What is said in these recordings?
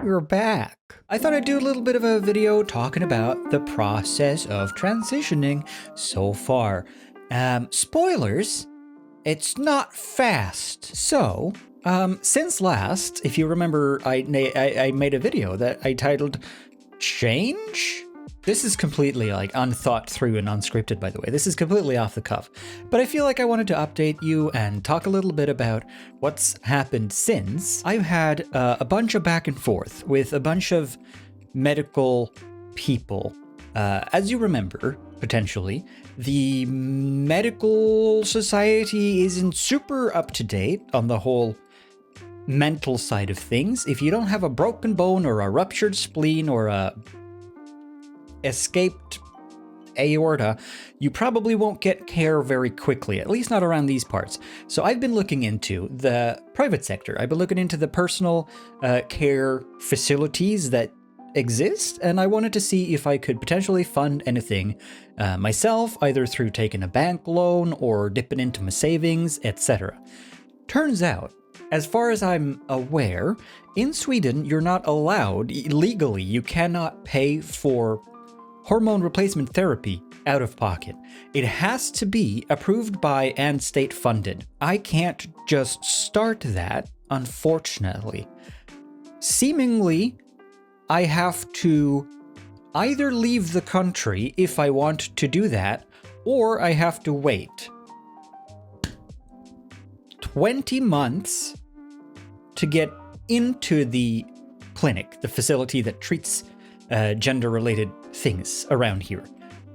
we're back. I thought I'd do a little bit of a video talking about the process of transitioning so far. Spoilers, it's not fast. So, since last, if you remember, I made a video that I titled Change? This is completely like unthought through and unscripted, by the way. This is completely off the cuff. But I feel like I wanted to update you and talk a little bit about what's happened since. I've had a bunch of back and forth with a bunch of medical people. As you remember, potentially, the medical society isn't super up to date on the whole mental side of things. If you don't have a broken bone or a ruptured spleen or a escaped aorta, you probably won't get care very quickly, at least not around these parts. So I've been looking into the private sector. I've been looking into the personal care facilities that exist, and I wanted to see if I could potentially fund anything myself, either through taking a bank loan or dipping into my savings, etc. Turns out, as far as I'm aware, in Sweden, you're not allowed, legally, you cannot pay for hormone replacement therapy out of pocket. It has to be approved by and state funded. I can't just start that, unfortunately. Seemingly, I have to either leave the country if I want to do that, or I have to wait 20 months to get into the clinic, the facility that treats gender-related things around here.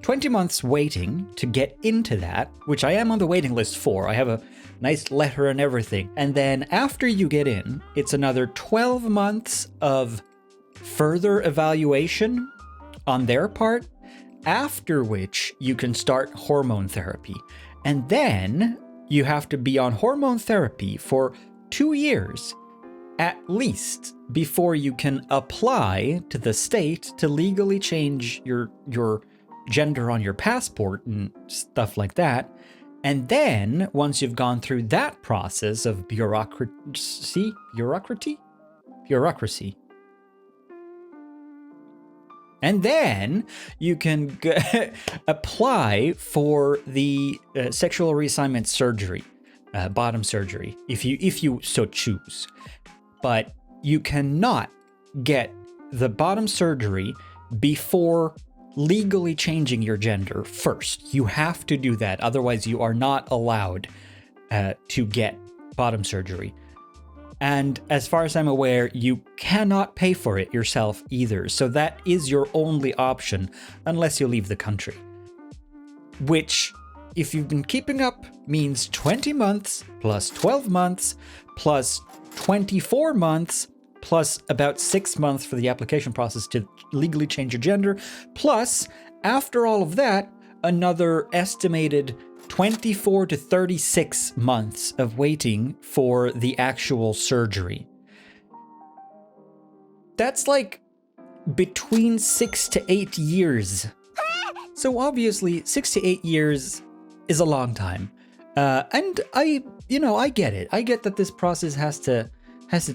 20 months waiting to get into that, which I am on the waiting list for. I have a nice letter and everything. And then after you get in, it's another 12 months of further evaluation on their part, after which you can start hormone therapy. And then you have to be on hormone therapy for 2 years at least before you can apply to the state to legally change your gender on your passport and stuff like that. And then once you've gone through that process of bureaucracy, and then you can apply for the sexual reassignment surgery, bottom surgery, if you so choose. But you cannot get the bottom surgery before legally changing your gender first. You have to do that. Otherwise, you are not allowed to get bottom surgery. And as far as I'm aware, you cannot pay for it yourself either. So that is your only option unless you leave the country. Which, if you've been keeping up, means 20 months plus 12 months plus 24 months plus about 6 months for the application process to legally change your gender. Plus, after all of that, another estimated 24 to 36 months of waiting for the actual surgery. That's like between 6 to 8 years. So obviously, 6 to 8 years is a long time. And I get it. I get that this process has to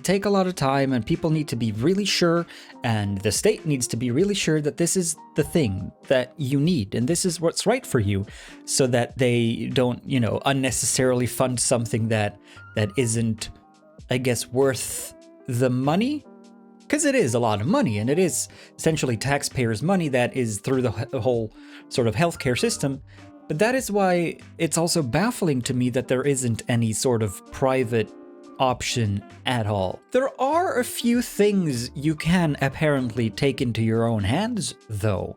take a lot of time, and people need to be really sure, and the state needs to be really sure that this is the thing that you need, and this is what's right for you, so that they don't, unnecessarily fund something that isn't, I guess, worth the money. Because it is a lot of money, and it is essentially taxpayers' money that is through the whole sort of healthcare system. But that is why it's also baffling to me that there isn't any sort of private option at all. There are a few things you can apparently take into your own hands, though.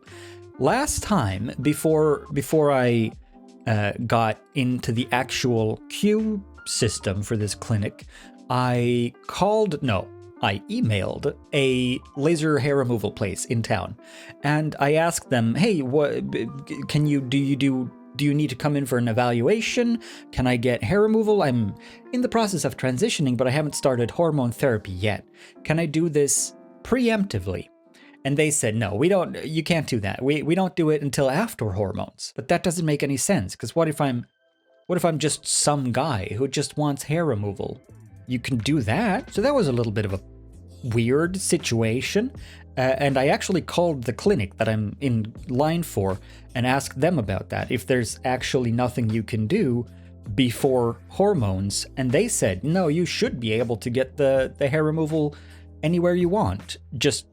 Last time, before I got into the actual queue system for this clinic, I emailed a laser hair removal place in town, and I asked them, hey, do you need to come in for an evaluation? Can I get hair removal? I'm in the process of transitioning, but I haven't started hormone therapy yet. Can I do this preemptively? And they said, no, you can't do that. We don't do it until after hormones. But that doesn't make any sense, because what if I'm just some guy who just wants hair removal? You can do that. So that was a little bit of a weird situation. And I actually called the clinic that I'm in line for and asked them about that, if there's actually nothing you can do before hormones. And they said, no, you should be able to get the hair removal anywhere you want. Just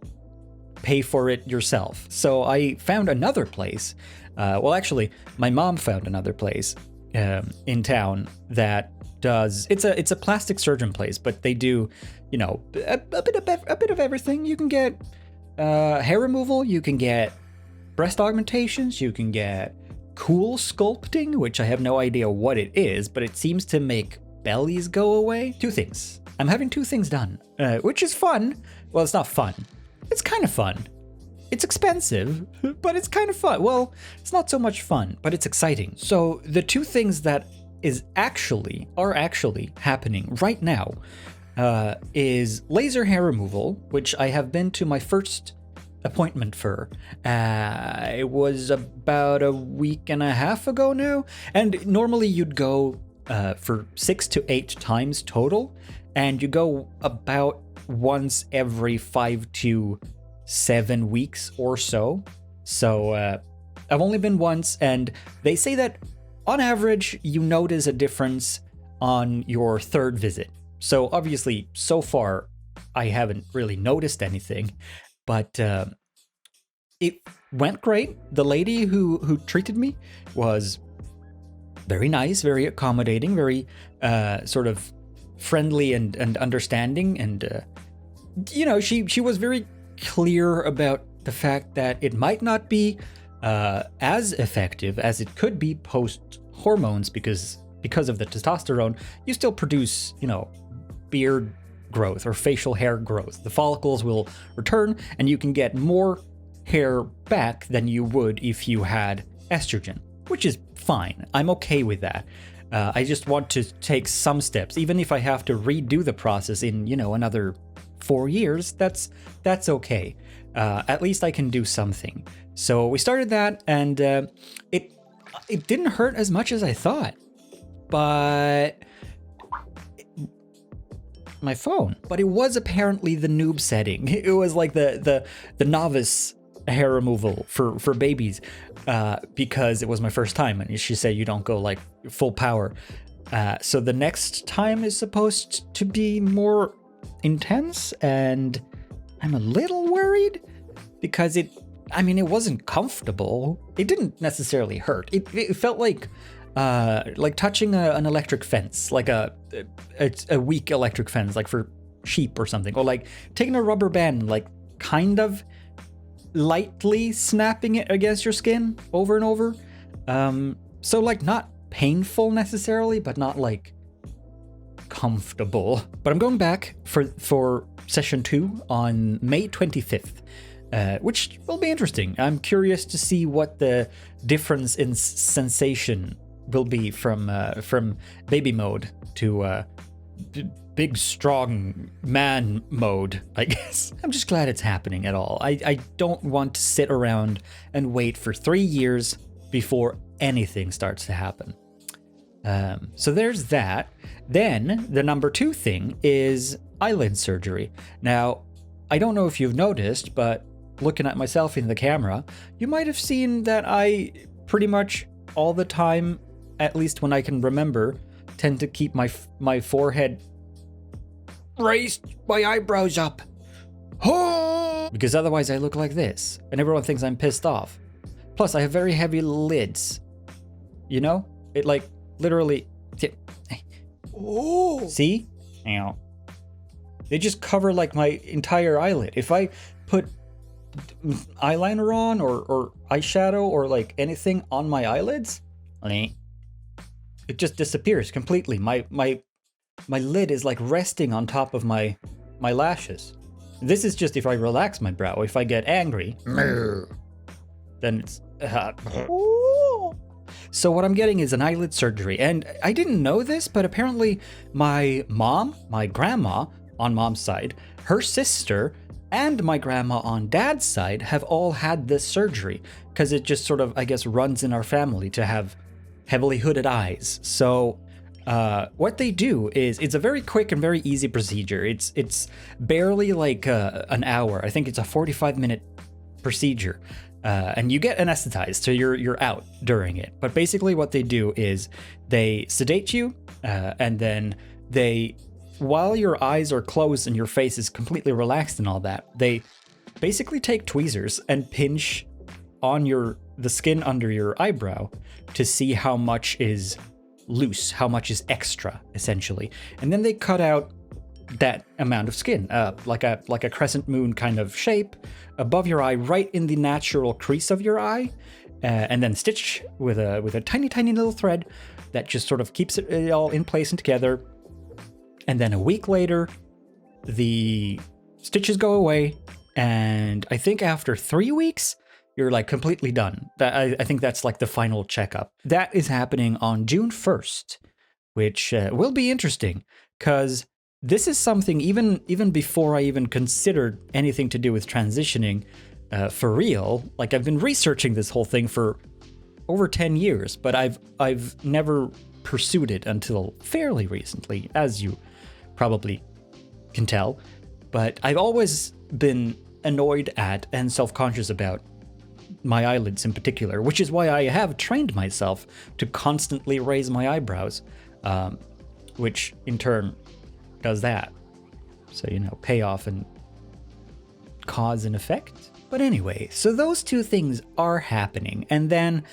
pay for it yourself. So I found another place. Well, actually, my mom found another place in town that does. It's a plastic surgeon place, but they do, you know, a bit of everything. You can get hair removal. You can get breast augmentations. You can get cool sculpting, which I have no idea what it is, but it seems to make bellies go away. 2 things. I'm having 2 things done, which is fun. Well, it's not fun. It's kind of fun. It's expensive, but it's kind of fun. Well, it's not so much fun, but it's exciting. So the 2 things that are actually happening right now is laser hair removal, which I have been to my first appointment for. It was about a week and a half ago now, and normally you'd go for 6 to 8 times total, and you go about once every 5 to 7 weeks or so. So I've only been once, and they say that on average you notice a difference on your 3rd visit. So obviously, so far I haven't really noticed anything, but it went great. The lady who treated me was very nice, very accommodating, very sort of friendly and understanding, and you know, she was very clear about the fact that it might not be as effective as it could be post hormones, because of the testosterone, you still produce, you know, beard growth or facial hair growth. The follicles will return, and you can get more hair back than you would if you had estrogen, which is fine. I'm okay with that. I just want to take some steps, even if I have to redo the process in, you know, another 4 years. That's okay. At least I can do something. So we started that, and it didn't hurt as much as I thought, but my phone. But it was apparently the noob setting. It was like the novice hair removal for babies, because it was my first time, and she said you don't go like full power. So the next time is supposed to be more intense, and I'm a little worried because it wasn't comfortable. It didn't necessarily hurt. It felt like touching an electric fence, like a weak electric fence, like for sheep or something, or like taking a rubber band, like kind of lightly snapping it against your skin over and over. So like not painful necessarily, but not like comfortable. But I'm going back for session 2 on May 25th. Which will be interesting. I'm curious to see what the difference in sensation will be from baby mode to big strong man mode, I guess. I'm just glad it's happening at all. I don't want to sit around and wait for 3 years before anything starts to happen. So there's that. Then the number 2 thing is eyelid surgery. Now, I don't know if you've noticed, but looking at myself in the camera, you might have seen that I pretty much all the time, at least when I can remember, tend to keep my forehead raised, my eyebrows up. Because otherwise I look like this, and everyone thinks I'm pissed off. Plus, I have very heavy lids. You know? It like literally... See? They just cover like my entire eyelid. If I put eyeliner on or eyeshadow or like anything on my eyelids, it just disappears completely. My lid is like resting on top of my lashes. This is just if I relax my brow. If I get angry, then it's So what I'm getting is an eyelid surgery, and I didn't know this, but apparently my grandma on mom's side, her sister, and my grandma on dad's side have all had this surgery, because it just sort of, I guess, runs in our family to have heavily hooded eyes. So what they do is it's a very quick and very easy procedure. It's barely like an hour. I think it's a 45-minute procedure. And you get anesthetized, so you're out during it. But basically what they do is they sedate you, and then while your eyes are closed and your face is completely relaxed and all that, they basically take tweezers and pinch on the skin under your eyebrow to see how much is loose, how much is extra, essentially. And then they cut out that amount of skin, like a crescent moon kind of shape above your eye, right in the natural crease of your eye, and then stitch with a tiny little thread that just sort of keeps it all in place and together. And then a week later, the stitches go away, and I think after 3 weeks, you're like completely done. I think that's like the final checkup. That is happening on June 1st, which will be interesting, because this is something even before I even considered anything to do with transitioning for real. Like, I've been researching this whole thing for over 10 years, but I've never pursued it until fairly recently, as you probably can tell. But I've always been annoyed at and self-conscious about my eyelids in particular, which is why I have trained myself to constantly raise my eyebrows, which in turn does that. So, payoff and cause and effect. But anyway, so those two things are happening. And then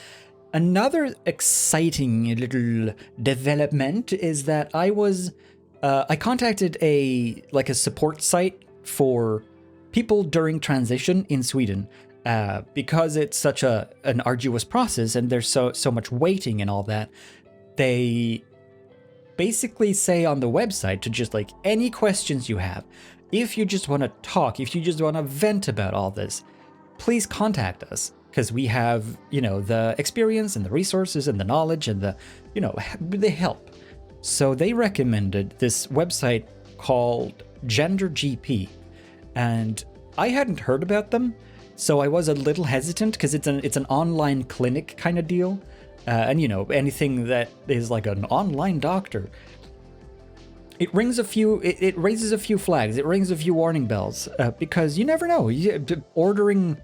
another exciting little development is that I contacted a support site for people during transition in Sweden, because it's such an arduous process and there's so much waiting and all that. They basically say on the website to just any questions you have, if you just want to talk, if you just want to vent about all this, please contact us, because we have the experience and the resources and the knowledge and the help. So they recommended this website called GenderGP, and I hadn't heard about them, so I was a little hesitant because it's an online clinic kind of deal. And anything that is like an online doctor, it raises a few flags, it rings a few warning bells, because you never know. Ordering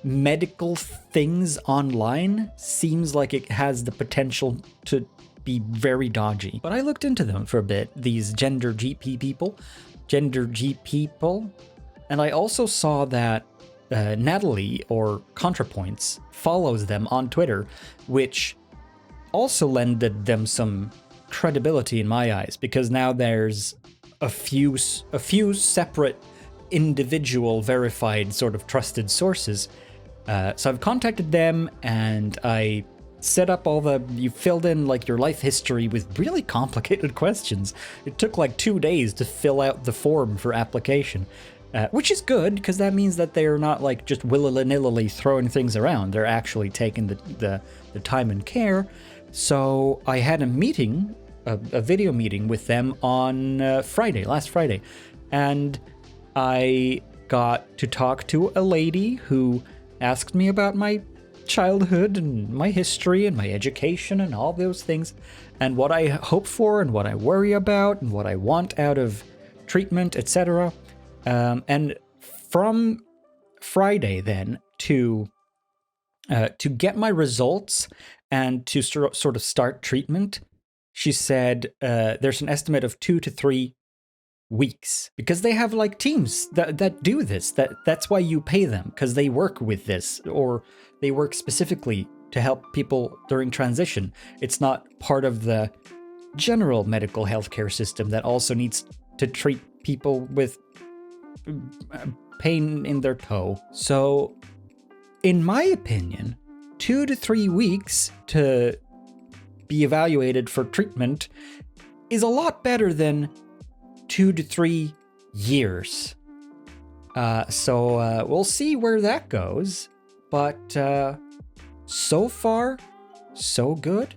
medical things online seems like it has the potential to be very dodgy. But I looked into them for a bit, these GenderGP people, and I also saw that Natalie, or ContraPoints, follows them on Twitter, which also lended them some credibility in my eyes, because now there's a few separate individual verified sort of trusted sources. So I've contacted them, and I set up you filled in your life history with really complicated questions. It took 2 days to fill out the form for application. Which is good, because that means that they're not just willy-nilly throwing things around. They're actually taking the time and care. So I had a meeting, a video meeting with them on last Friday. And I got to talk to a lady who asked me about my childhood and my history and my education and all those things, and what I hope for and what I worry about and what I want out of treatment, etc. And from Friday then to get my results and to sort of start treatment, she said there's an estimate of 2 to 3 weeks, because they have teams that do this. That's why you pay them, because they work with this, or they work specifically to help people during transition. It's not part of the general medical healthcare system that also needs to treat people with pain in their toe. So, in my opinion, 2 to 3 weeks to be evaluated for treatment is a lot better than 2 to 3 years. So we'll see where that goes. But so far, so good.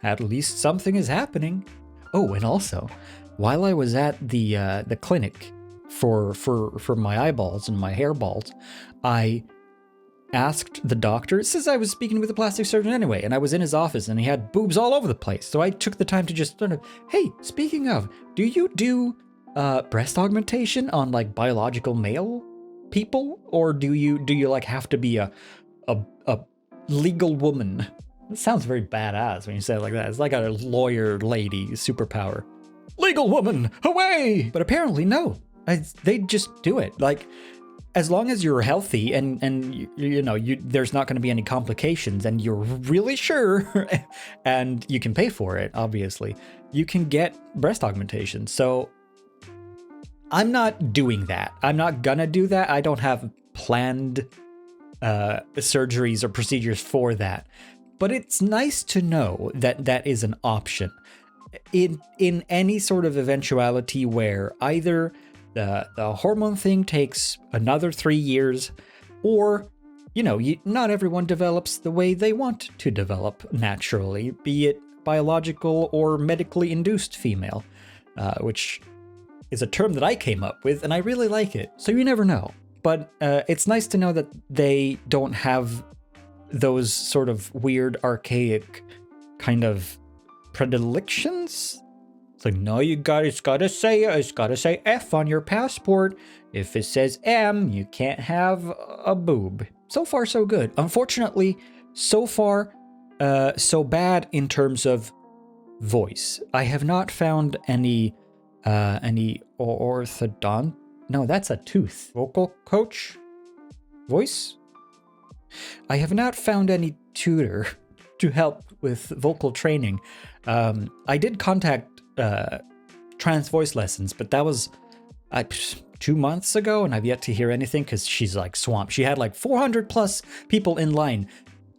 At least something is happening. Oh, and also, while I was at the clinic for my eyeballs and my hairballs, I asked the doctor, since I was speaking with a plastic surgeon anyway, and I was in his office and he had boobs all over the place. So I took the time to just sort of, hey, speaking of, do you do breast augmentation on like biological male people? Or do you like have to be a legal woman? It sounds very badass when you say it like that. It's like a lawyer lady superpower. Legal woman, away! But apparently no. They just do it. Like, as long as you're healthy and there's not going to be any complications and you're really sure and you can pay for it, obviously, you can get breast augmentation. So I'm not doing that. I'm not gonna do that. I don't have planned surgeries or procedures for that. But it's nice to know that that is an option in any sort of eventuality where either the hormone thing takes another 3 years, or not everyone develops the way they want to develop naturally, be it biological or medically induced female, which is a term that I came up with and I really like it. So you never know. But it's nice to know that they don't have those sort of weird, archaic kind of predilections. It's like, no, it's gotta say F on your passport. If it says M, you can't have a boob. So far, so good. Unfortunately, so far, so bad in terms of voice. I have not found any orthodont. No, that's a tooth. Vocal coach? Voice? I have not found any tutor to help with vocal training. I did contact trans voice lessons, but that was 2 months ago, and I've yet to hear anything because she's like swamped. She had like 400 plus people in line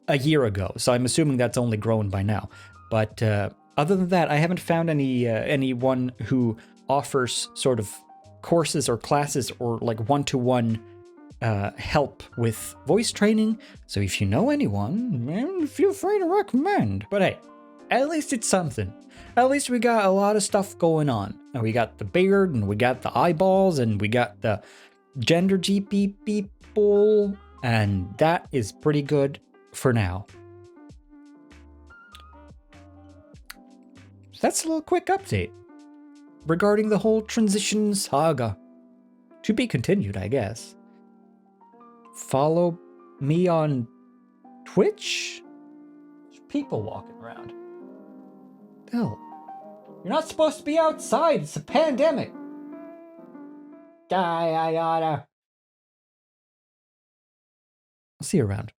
a year ago, so I'm assuming that's only grown by now. But other than that, I haven't found anyone who offers sort of courses or classes or like one-to-one help with voice training. So if you know anyone, man, feel free to recommend. But hey, at least it's something. At least we got a lot of stuff going on. And we got the beard, and we got the eyeballs, and we got the GenderGP people, and that is pretty good for now. So that's a little quick update regarding the whole transition saga. To be continued, I guess. Follow me on Twitch? There's people walking around. Hell, you're not supposed to be outside. It's a pandemic. Die, I oughta. I'll see you around.